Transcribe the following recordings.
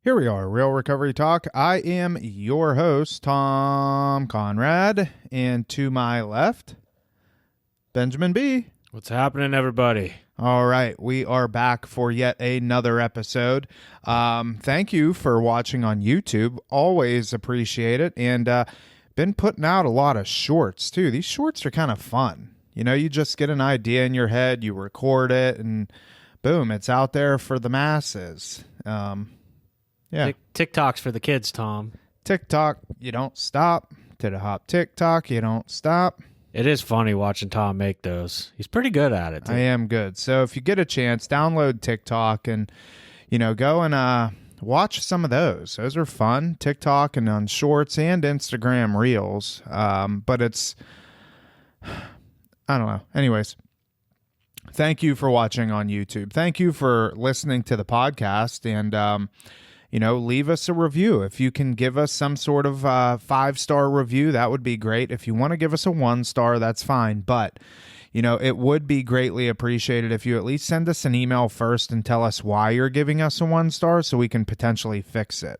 Here we are, Real Recovery Talk. I am your host, Tom Conrad, and to my left, Benjamin B. What's happening, everybody? All right, we are back for yet another episode. Thank you for watching on YouTube. Always appreciate it. And been putting out a lot of shorts, too. These shorts are kind of fun. You know, you just get an idea in your head, you record it, and boom, it's out there for the masses. Yeah. TikTok's for the kids, Tom. TikTok, you don't stop. To the hop TikTok, you don't stop. It is funny watching Tom make those. He's pretty good at it, too. I am good. So if you get a chance, download TikTok and, go and watch some of those. Those are fun. TikTok and on Shorts and Instagram Reels. But it's, I don't know. Anyways, thank you for watching on YouTube. Thank you for listening to the podcast and, leave us a review. If you can give us some sort of 5-star review, that would be great. If you want to give us a 1-star, that's fine. But, it would be greatly appreciated if you at least send us an email first and tell us why you're giving us a 1-star so we can potentially fix it.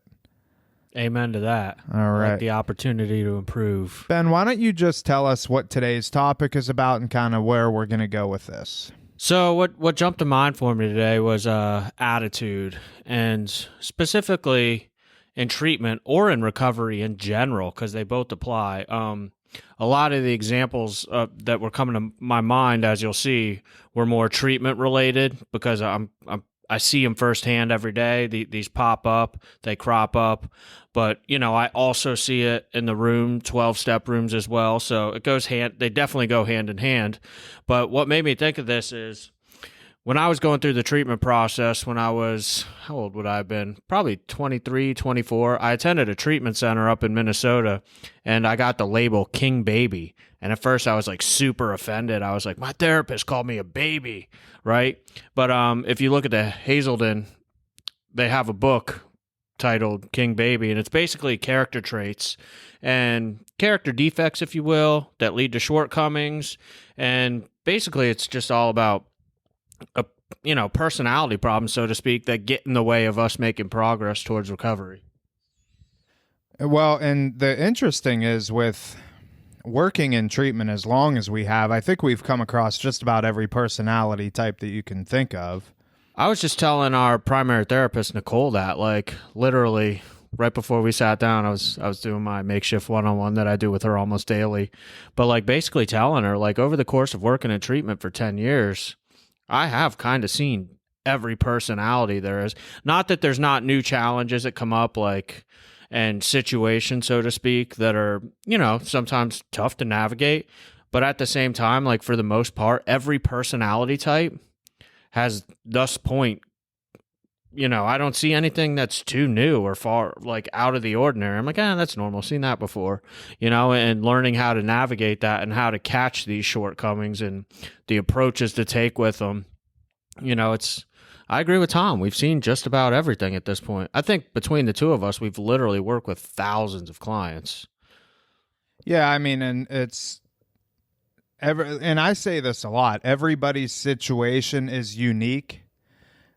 Amen to that. All right. Like the opportunity to improve. Ben, why don't you just tell us what today's topic is about and kind of where we're going to go with this? So what jumped to mind for me today was attitude, and specifically in treatment or in recovery in general, because they both apply. A lot of the examples that were coming to my mind, as you'll see, were more treatment related because I see them firsthand every day. These pop up, they crop up. But, I also see it in the room, 12-step rooms as well. So it goes they definitely go hand in hand. But what made me think of this is when I was going through the treatment process, when I was, how old would I have been? Probably 23, 24. I attended a treatment center up in Minnesota, and I got the label King Baby. And at first I was like super offended. I was like, my therapist called me a baby, right? But if you look at the Hazelden, they have a book titled King Baby, and it's basically character traits and character defects, if you will, that lead to shortcomings. And basically it's just all about a personality problem, so to speak, that get in the way of us making progress towards recovery. Well, and the interesting is with working in treatment as long as we have, I think we've come across just about every personality type that you can think of. I was just telling our primary therapist, Nicole, that like literally right before we sat down, I was doing my makeshift one-on-one that I do with her almost daily, but like basically telling her like over the course of working in treatment for 10 years, I have kind of seen every personality there is. Not that there's not new challenges that come up like and situations, so to speak, that are, sometimes tough to navigate. But at the same time, like for the most part, every personality type has thus point, I don't see anything that's too new or far like out of the ordinary. I'm like, that's normal. Seen that before, and learning how to navigate that and how to catch these shortcomings and the approaches to take with them. I agree with Tom. We've seen just about everything at this point. I think between the two of us, we've literally worked with thousands of clients. Yeah, I mean, and and I say this a lot, everybody's situation is unique,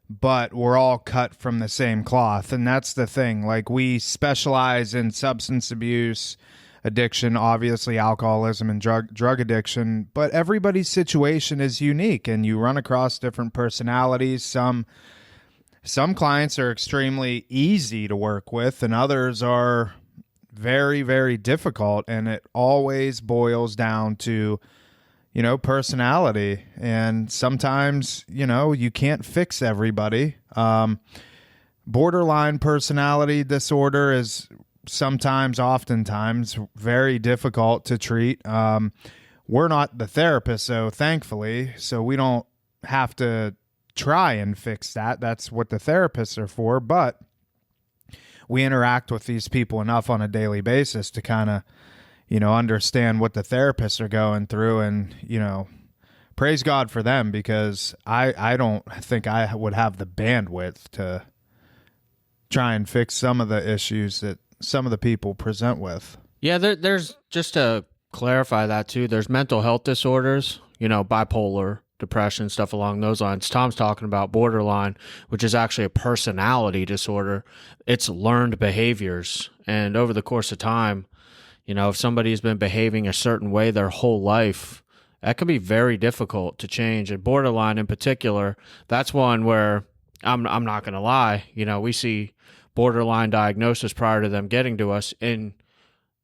but we're all cut from the same cloth. And that's the thing. Like we specialize in substance abuse, addiction, obviously alcoholism and drug addiction, but everybody's situation is unique and you run across different personalities. Some clients are extremely easy to work with and others are very, very difficult. And it always boils down to personality. And sometimes, you can't fix everybody. Borderline personality disorder is oftentimes very difficult to treat. We're not the therapist, so thankfully, so we don't have to try and fix that. That's what the therapists are for. But we interact with these people enough on a daily basis to kind of understand what the therapists are going through and, praise God for them because I don't think I would have the bandwidth to try and fix some of the issues that some of the people present with. Yeah, there's just to clarify that too, there's mental health disorders, bipolar, depression, stuff along those lines. Tom's talking about borderline, which is actually a personality disorder. It's learned behaviors. And over the course of time, if somebody's been behaving a certain way their whole life, that can be very difficult to change. And borderline in particular, that's one where I'm not going to lie. We see borderline diagnosis prior to them getting to us. And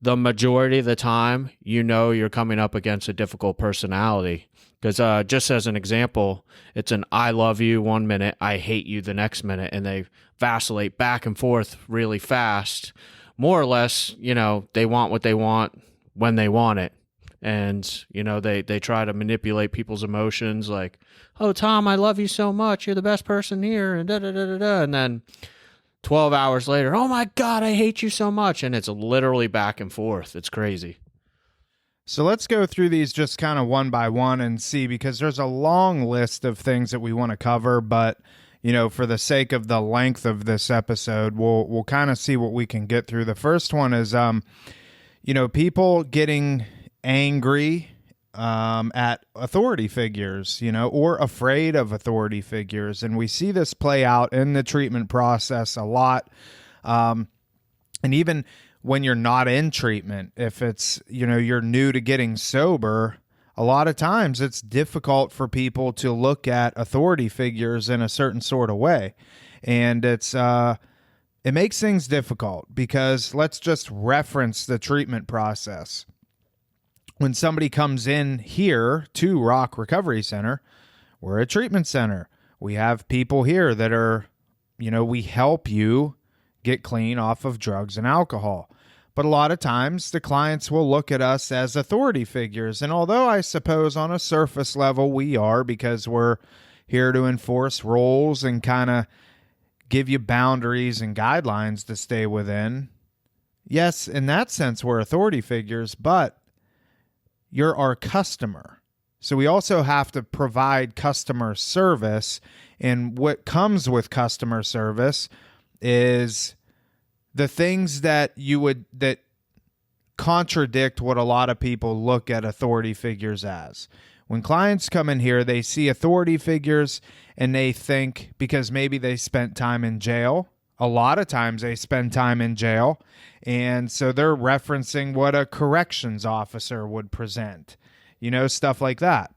the majority of the time, you're coming up against a difficult personality. Because just as an example, it's an I love you 1 minute, I hate you the next minute, and they vacillate back and forth really fast. More or less, they want what they want when they want it. And, they try to manipulate people's emotions like, oh, Tom, I love you so much. You're the best person here, and da-da-da-da-da. And then 12 hours later, oh my God, I hate you so much. And it's literally back and forth. It's crazy. So let's go through these just kind of one by one and see, because there's a long list of things that we want to cover, but for the sake of the length of this episode, we'll kind of see what we can get through. The first one is, people getting angry at authority figures, or afraid of authority figures. And we see this play out in the treatment process a lot. And even when you're not in treatment, if it's, you're new to getting sober, a lot of times it's difficult for people to look at authority figures in a certain sort of way. And it makes things difficult because let's just reference the treatment process. When somebody comes in here to Rock Recovery Center, we're a treatment center. We have people here that are, we help you get clean off of drugs and alcohol. But a lot of times the clients will look at us as authority figures. And although I suppose on a surface level we are, because we're here to enforce rules and kind of give you boundaries and guidelines to stay within. Yes, in that sense, we're authority figures, but you're our customer. So we also have to provide customer service. And what comes with customer service is the things that contradict what a lot of people look at authority figures as. When clients come in here, they see authority figures and they think, because maybe they spent time in jail, a lot of times they spend time in jail, and so they're referencing what a corrections officer would present, stuff like that.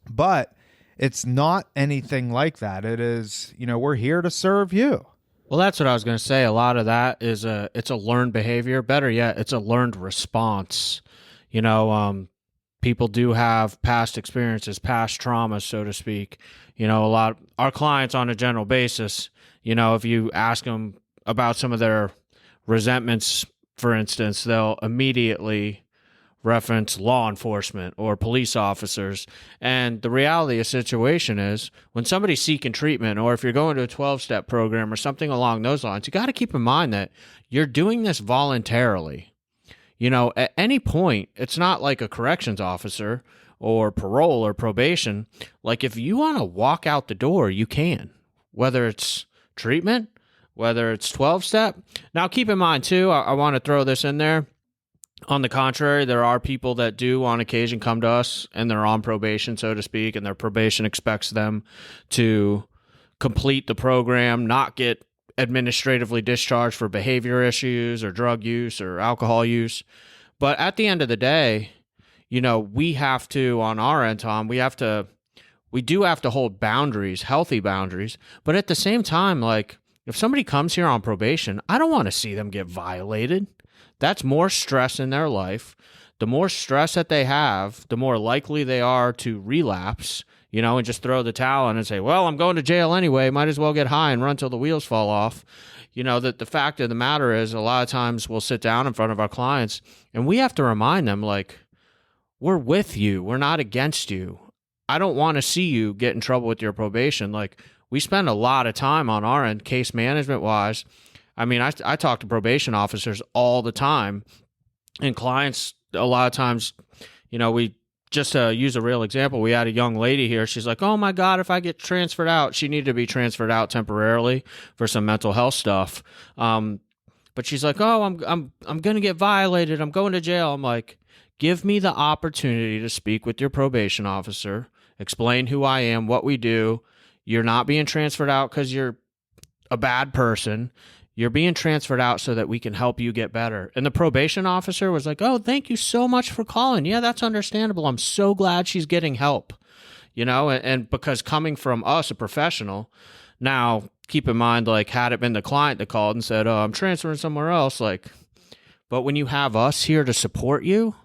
But it's not anything like that. It is, we're here to serve you. Well, that's what I was going to say. A lot of that is it's a learned behavior. Better yet, it's a learned response. People do have past experiences, past traumas, so to speak. Our clients on a general basis, if you ask them about some of their resentments, for instance, they'll immediately reference law enforcement or police officers. And the reality of the situation is when somebody's seeking treatment, or if you're going to a 12-step program or something along those lines, you got to keep in mind that you're doing this voluntarily. At any point, it's not like a corrections officer or parole or probation. Like if you want to walk out the door, you can, whether it's treatment, whether it's 12-step. Now, keep in mind too, I want to throw this in there. On the contrary, there are people that do on occasion come to us and they're on probation, so to speak, and their probation expects them to complete the program, not get administratively discharged for behavior issues or drug use or alcohol use. But at the end of the day, we have to, on our end, Tom, we do have to hold boundaries, healthy boundaries. But at the same time, like if somebody comes here on probation, I don't want to see them get violated. That's more stress in their life. The more stress that they have, the more likely they are to relapse, and just throw the towel in and say, well, I'm going to jail anyway. Might as well get high and run till the wheels fall off. That the fact of the matter is a lot of times we'll sit down in front of our clients and we have to remind them, like, we're with you. We're not against you. I don't want to see you get in trouble with your probation. Like, we spend a lot of time on our end, case management wise. I mean, I talk to probation officers all the time, and clients a lot of times, we just to use a real example, we had a young lady here. She's like, oh my God, if I get transferred out, she needed to be transferred out temporarily for some mental health stuff. But she's like, oh, I'm going to get violated. I'm going to jail. I'm like, give me the opportunity to speak with your probation officer explain who I am, what we do. You're not being transferred out because you're a bad person. You're being transferred out so that we can help you get better. And the probation officer was like, oh, thank you so much for calling. Yeah, that's understandable. I'm so glad she's getting help, and because coming from us, a professional, now keep in mind, like, had it been the client that called and said, oh, I'm transferring somewhere else, like, but when you have us here to support you,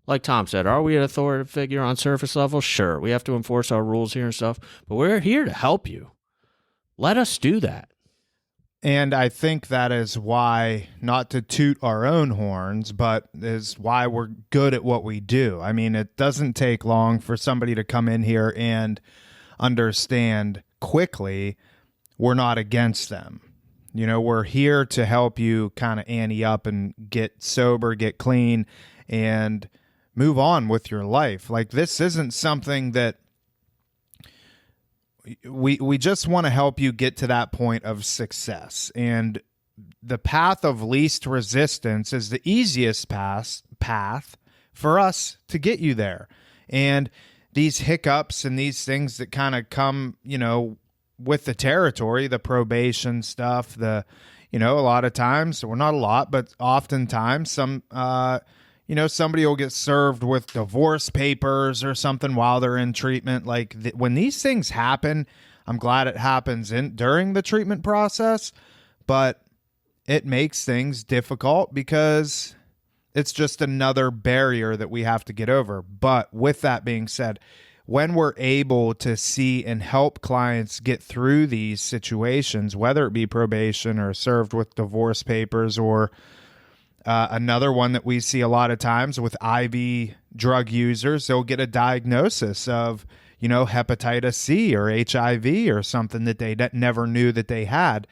like Tom said, are we an authoritative figure on surface level? Sure. We have to enforce our rules here and stuff, but we're here to help you. Let us do that. And I think that is why, not to toot our own horns, but is why we're good at what we do. I mean, it doesn't take long for somebody to come in here and understand quickly we're not against them. We're here to help you kind of ante up and get sober, get clean, and move on with your life. Like, this isn't something that we just want to help you get to that point of success. And the path of least resistance is the easiest path for us to get you there. And these hiccups and these things that kind of come, with the territory, the probation stuff, a lot of times, well, not a lot, but oftentimes somebody will get served with divorce papers or something while they're in treatment. Like, when these things happen, I'm glad it happens during the treatment process, but it makes things difficult because it's just another barrier that we have to get over. But with that being said, when we're able to see and help clients get through these situations, whether it be probation or served with divorce papers, or another one that we see a lot of times with IV drug users, they'll get a diagnosis of, hepatitis C or HIV or something that they never knew that they had.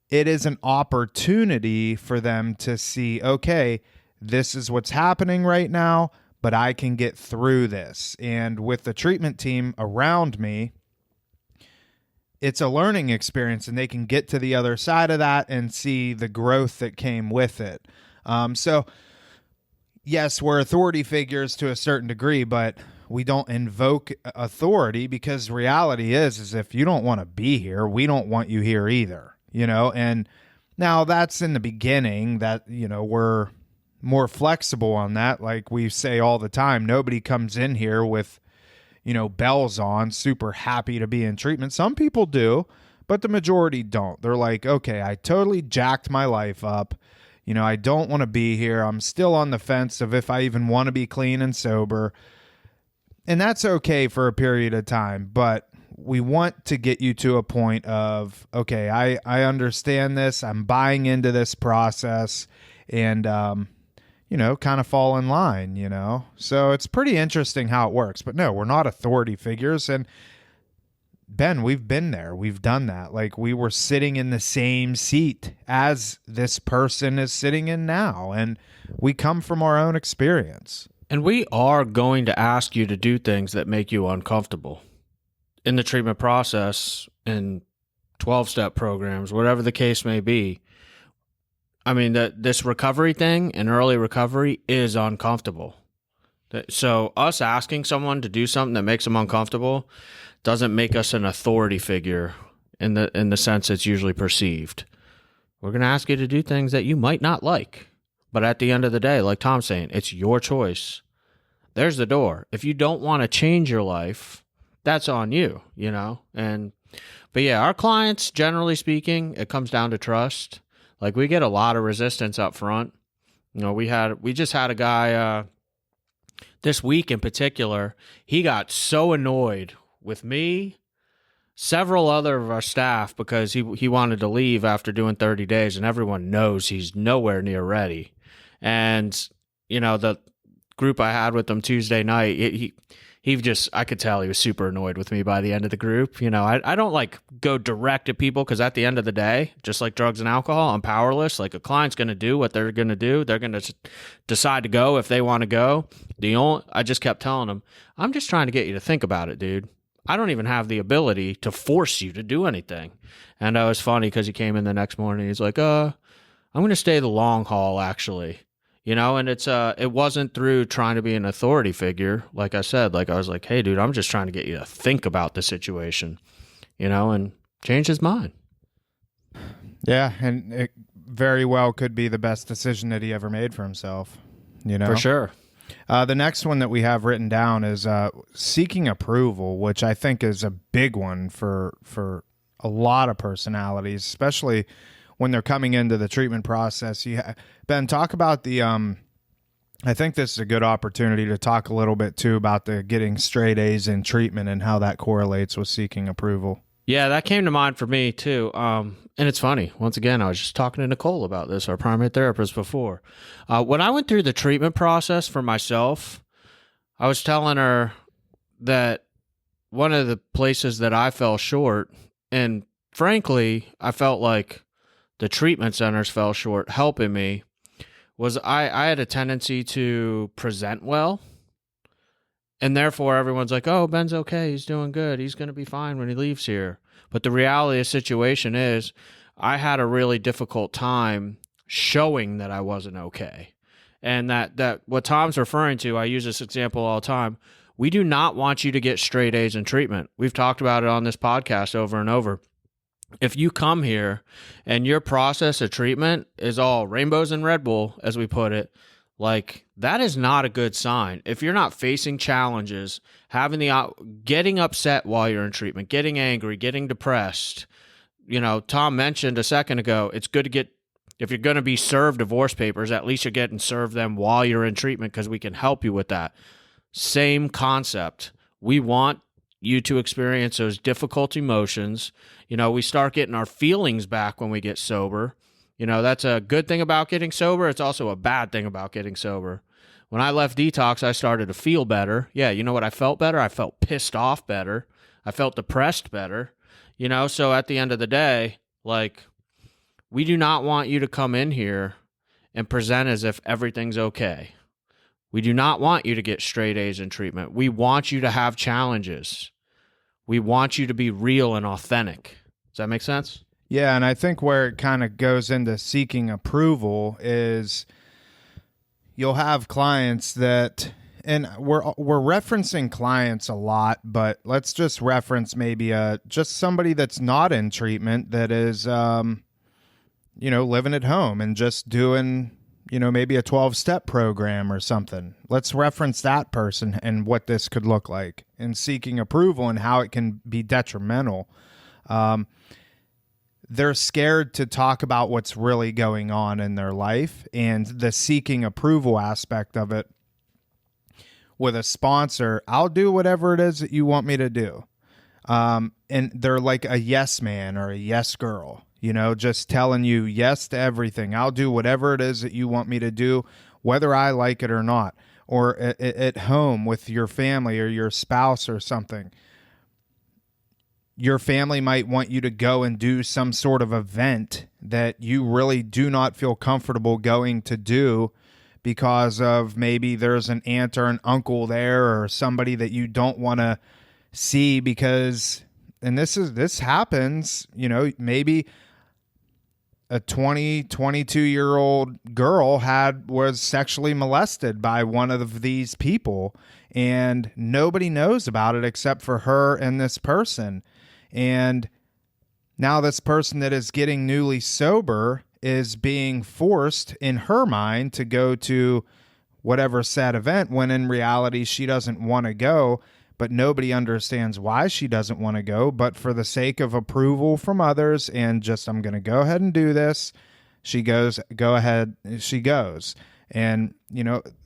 It is an opportunity for them to see, okay, this is what's happening right now, but I can get through this. And with the treatment team around me, it's a learning experience, and they can get to the other side of that and see the growth that came with it. So yes, we're authority figures to a certain degree, but we don't invoke authority, because reality is if you don't want to be here, we don't want you here either, and now that's in the beginning that, we're more flexible on that. Like we say all the time, nobody comes in here with, bells on, super happy to be in treatment. Some people do, but the majority don't. They're like, okay, I totally jacked my life up. I don't want to be here. I'm still on the fence of if I even want to be clean and sober. And that's okay for a period of time, but we want to get you to a point of, okay, I understand this. I'm buying into this process, and, kind of fall in line, So it's pretty interesting how it works. But no, we're not authority figures. And Ben, we've been there. We've done that. Like, we were sitting in the same seat as this person is sitting in now. And we come from our own experience. And we are going to ask you to do things that make you uncomfortable in the treatment process, in 12-step programs, whatever the case may be. I mean, this recovery thing and early recovery is uncomfortable. So us asking someone to do something that makes them uncomfortable doesn't make us an authority figure in the sense it's usually perceived. We're going to ask you to do things that you might not like. But at the end of the day, like Tom's saying, it's your choice. There's the door. If you don't want to change your life, that's on you, But yeah, our clients, generally speaking, it comes down to trust. Like, we get a lot of resistance up front. We just had a guy this week in particular. He got so annoyed with me, several other of our staff, because he wanted to leave after doing 30 days, and everyone knows he's nowhere near ready. And, the group I had with him Tuesday night, I could tell he was super annoyed with me by the end of the group. I don't go direct at people, because at the end of the day, just like drugs and alcohol, I'm powerless. Like, a client's going to do what they're going to do. They're going to decide to go if they want to go. I just kept telling them, I'm just trying to get you to think about it, dude. I don't even have the ability to force you to do anything. And it was funny because he came in the next morning. He's like, I'm going to stay the long haul, actually. And it wasn't through trying to be an authority figure. Like I said, like I was like, hey, dude, I'm just trying to get you to think about the situation, and change his mind. Yeah, and it very well could be the best decision that he ever made for himself. For sure. The next one that we have written down is seeking approval, which I think is a big one for a lot of personalities, especially when they're coming into the treatment process. Ben, talk about the I think this is a good opportunity to talk a little bit too about the getting straight A's in treatment and how that correlates with seeking approval. Yeah, that came to mind for me too. And it's funny. Once again, I was just talking to Nicole about this, our primary therapist, before. When I went through the treatment process for myself, I was telling her that one of the places that I fell short, and frankly, I felt like the treatment centers fell short helping me, was I had a tendency to present well. And therefore, everyone's like, oh, Ben's okay. He's doing good. He's going to be fine when he leaves here. But the reality of the situation is I had a really difficult time showing that I wasn't okay. And that what Tom's referring to, I use this example all the time. We do not want you to get straight A's in treatment. We've talked about it on this podcast over and over. If you come here and your process of treatment is all rainbows and Red Bull, as we put it, like, that is not a good sign. If you're not facing challenges, getting upset while you're in treatment, getting angry, getting depressed. Tom mentioned a second ago, it's good to get, if you're going to be served divorce papers, at least you're getting served them while you're in treatment because we can help you with that. Same concept. We want you to experience those difficult emotions. We start getting our feelings back when we get sober. That's a good thing about getting sober. It's also a bad thing about getting sober. When I left detox, I started to feel better. Yeah, you know what? I felt better. I felt pissed off better. I felt depressed better. So at the end of the day, like, we do not want you to come in here and present as if everything's okay. We do not want you to get straight A's in treatment. We want you to have challenges. We want you to be real and authentic. Does that make sense? Yeah, and I think where it kind of goes into seeking approval is you'll have clients that, and we're referencing clients a lot, but let's just reference maybe just somebody that's not in treatment that is, living at home and just doing, maybe a 12-step program or something. Let's reference that person and what this could look like and seeking approval and how it can be detrimental. They're scared to talk about what's really going on in their life, and the seeking approval aspect of it with a sponsor. I'll do whatever it is that you want me to do. And they're like a yes man or a yes girl, just telling you yes to everything. I'll do whatever it is that you want me to do, whether I like it or not, or at home with your family or your spouse or something. Your family might want you to go and do some sort of event that you really do not feel comfortable going to do because of maybe there's an aunt or an uncle there or somebody that you don't want to see because, and this happens, maybe a 22-year-old girl was sexually molested by one of these people and nobody knows about it except for her and this person. And now this person that is getting newly sober is being forced in her mind to go to whatever sad event when in reality she doesn't want to go, but nobody understands why she doesn't want to go. But for the sake of approval from others and just, I'm going to go ahead and do this, she goes. And,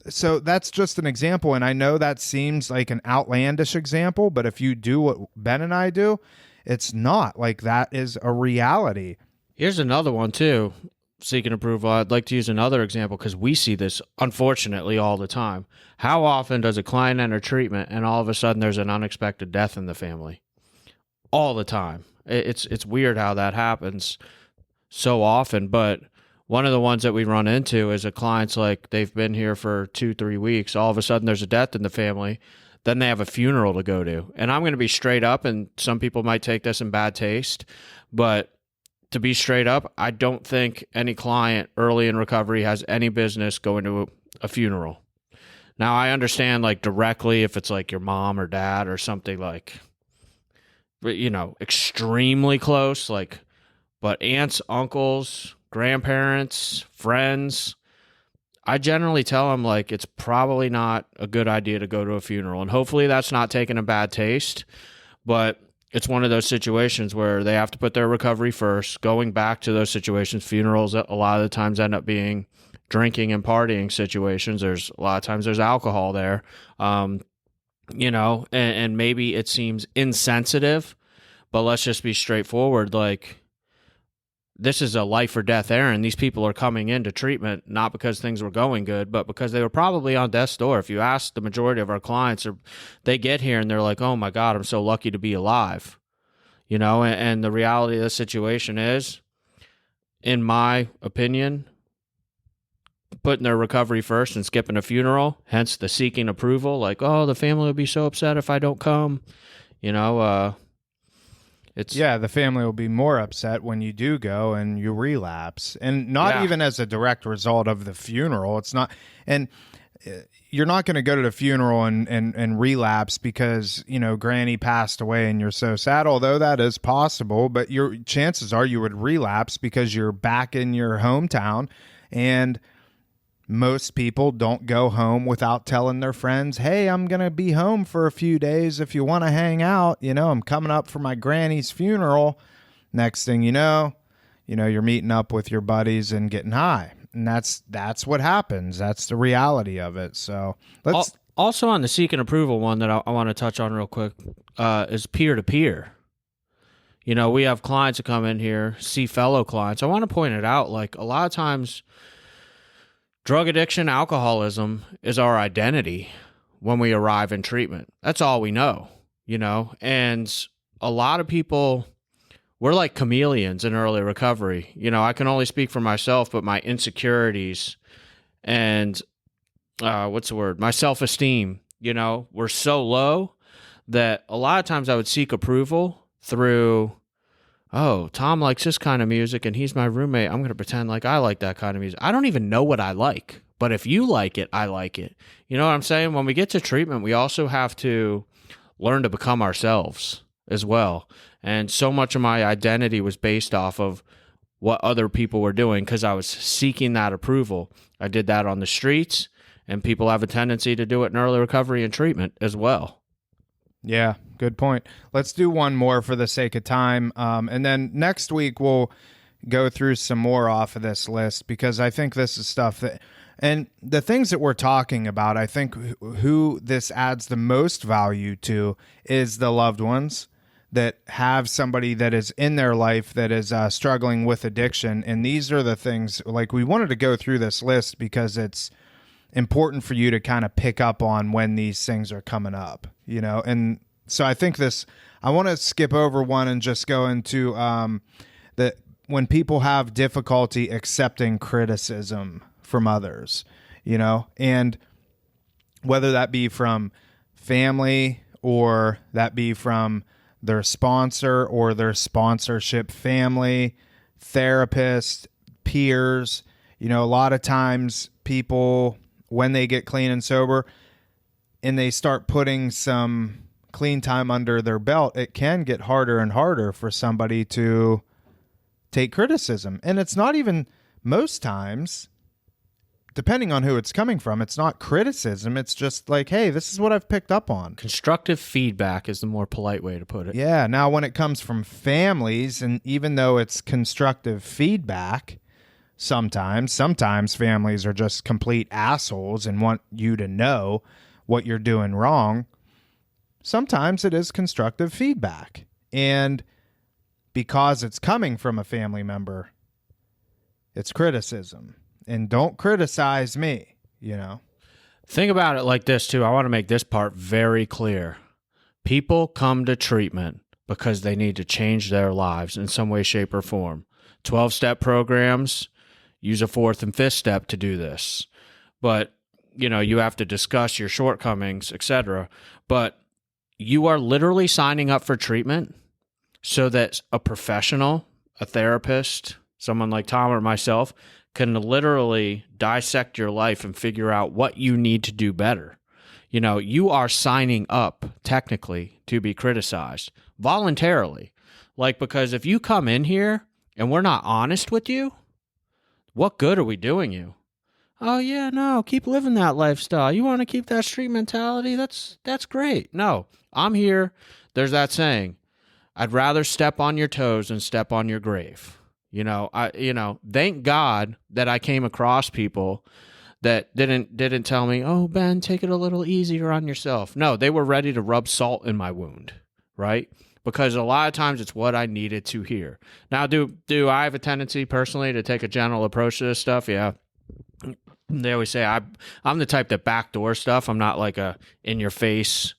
so that's just an example. And I know that seems like an outlandish example, but if you do what Ben and I do, it's not. Like, that is a reality. Here's another one too. Seeking approval. I'd like to use another example because we see this, unfortunately, all the time. How often does a client enter treatment and all of a sudden there's an unexpected death in the family? All the time. It's weird how that happens so often, but one of the ones that we run into is a client's like, they've been here for 2-3 weeks. All of a sudden there's a death in the family. Then they have a funeral to go to. And I'm going to be straight up, and some people might take this in bad taste, but to be straight up, I don't think any client early in recovery has any business going to a funeral. Now, I understand like directly if it's like your mom or dad or something like, extremely close, like, but aunts, uncles, grandparents, friends, I generally tell them like it's probably not a good idea to go to a funeral. And hopefully that's not taking a bad taste, but it's one of those situations where they have to put their recovery first. Going back to those situations, funerals a lot of the times end up being drinking and partying situations. There's a lot of times there's alcohol there, and maybe it seems insensitive, but let's just be straightforward. Like, this is a life or death errand. These people are coming into treatment not because things were going good, but because they were probably on death's door. If you ask the majority of our clients, they get here and they're like, oh my God, I'm so lucky to be alive. And the reality of the situation is, in my opinion, putting their recovery first and skipping a funeral, hence the seeking approval, like, oh, the family will be so upset if I don't come. The family will be more upset when you do go and you relapse, and not even as a direct result of the funeral. It's not, and you're not going to go to the funeral and relapse because, Granny passed away and you're so sad, although that is possible, but your chances are you would relapse because you're back in your hometown, and most people don't go home without telling their friends, hey, I'm going to be home for a few days if you want to hang out. I'm coming up for my granny's funeral. Next thing you know, you're meeting up with your buddies and getting high. And that's what happens. That's the reality of it. So let's also on the seeking approval one that I want to touch on real quick is peer-to-peer. We have clients that come in here, see fellow clients. I want to point it out. Like, a lot of times, drug addiction, alcoholism is our identity when we arrive in treatment. That's all we know, and a lot of people, we're like chameleons in early recovery. I can only speak for myself, but my insecurities and, my self-esteem, were so low that a lot of times I would seek approval through, oh, Tom likes this kind of music and he's my roommate. I'm going to pretend like I like that kind of music. I don't even know what I like, but if you like it, I like it. You know what I'm saying? When we get to treatment, we also have to learn to become ourselves as well. And so much of my identity was based off of what other people were doing because I was seeking that approval. I did that on the streets, and people have a tendency to do it in early recovery and treatment as well. Yeah, good point. Let's do one more for the sake of time. And then next week we'll go through some more off of this list because I think this is stuff that, and the things that we're talking about, I think who this adds the most value to is the loved ones that have somebody that is in their life that is struggling with addiction. And these are the things, like, we wanted to go through this list because it's important for you to kind of pick up on when these things are coming up, and so I think I want to skip over one and just go into that when people have difficulty accepting criticism from others, and whether that be from family or that be from their sponsor or their sponsorship family, therapist, peers, a lot of times people, when they get clean and sober and they start putting some clean time under their belt, it can get harder and harder for somebody to take criticism. And it's not even, most times, depending on who it's coming from, it's not criticism. It's just like, hey, this is what I've picked up on. Constructive feedback is the more polite way to put it. Yeah. Now, when it comes from families, and even though it's constructive feedback, sometimes families are just complete assholes and want you to know what you're doing wrong. Sometimes it is constructive feedback. And because it's coming from a family member, it's criticism. And don't criticize me, Think about it like this, too. I want to make this part very clear. People come to treatment because they need to change their lives in some way, shape, or form. 12-step programs use a 4th and 5th step to do this. But, you have to discuss your shortcomings, etc. But you are literally signing up for treatment so that a professional, a therapist, someone like Tom or myself, can literally dissect your life and figure out what you need to do better. You are signing up technically to be criticized voluntarily. Because if you come in here and we're not honest with you, what good are we doing you? Oh yeah, no, keep living that lifestyle. You want to keep that street mentality? That's great. No, I'm here. There's that saying, I'd rather step on your toes than step on your grave. Thank God that I came across people that didn't tell me, "Oh, Ben, take it a little easier on yourself." No, they were ready to rub salt in my wound, right? Because a lot of times it's what I needed to hear. Now, do I have a tendency personally to take a general approach to this stuff? Yeah. They always say I'm the type that backdoor stuff. I'm not like a in-your-face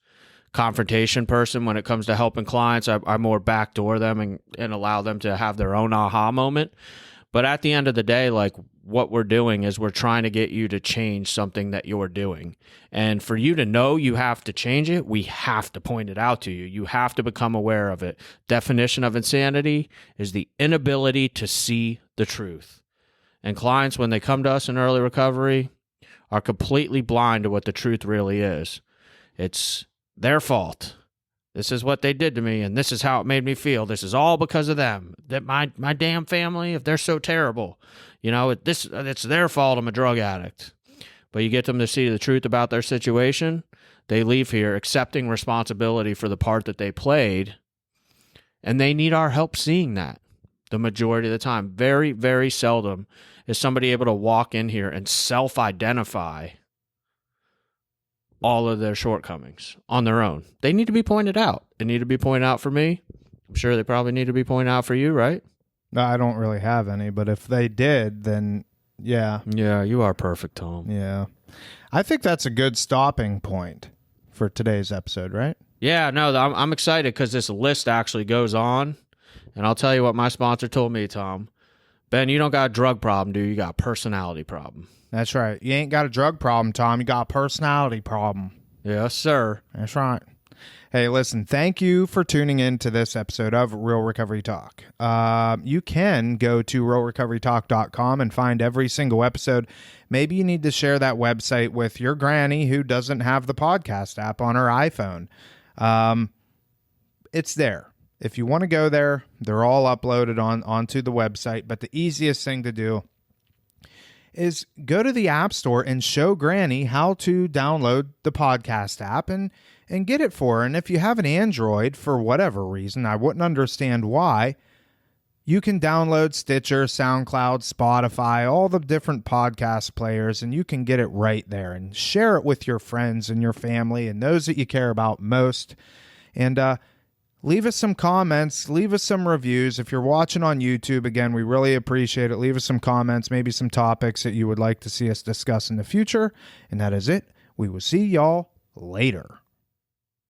confrontation person when it comes to helping clients. I more backdoor them and allow them to have their own aha moment. But at the end of the day, what we're doing is we're trying to get you to change something that you're doing. And for you to know you have to change it, we have to point it out to you. You have to become aware of it. Definition of insanity is the inability to see the truth. And clients, when they come to us in early recovery, are completely blind to what the truth really is. It's their fault. This is what they did to me, and this is how it made me feel. This is all because of them. That my damn family, if they're so terrible, it's their fault I'm a drug addict. But you get them to see the truth about their situation, they leave here accepting responsibility for the part that they played, and they need our help seeing that the majority of the time. Very, very seldom is somebody able to walk in here and self-identify all of their shortcomings on their own. They need to be pointed out. They need to be pointed out for me. I'm sure they probably need to be pointed out for you, right? No, I don't really have any, but if they did, then yeah. Yeah, you are perfect, Tom. Yeah. I think that's a good stopping point for today's episode, right? Yeah, no, I'm excited because this list actually goes on. And I'll tell you what my sponsor told me, Tom. Ben, you don't got a drug problem, dude. You got a personality problem. That's right. You ain't got a drug problem, Tom. You got a personality problem. Yes, sir. That's right. Hey, listen, thank you for tuning in to this episode of Real Recovery Talk. You can go to realrecoverytalk.com and find every single episode. Maybe you need to share that website with your granny who doesn't have the podcast app on her iPhone. It's there. If you want to go there, they're all uploaded onto the website. But the easiest thing to do is go to the App Store and show Granny how to download the podcast app and get it for her. And if you have an Android, for whatever reason, I wouldn't understand why, you can download Stitcher, SoundCloud, Spotify, all the different podcast players, and you can get it right there and share it with your friends and your family and those that you care about most. And leave us some comments. Leave us some reviews. If you're watching on YouTube, again, we really appreciate it. Leave us some comments, maybe some topics that you would like to see us discuss in the future. And that is it. We will see y'all later.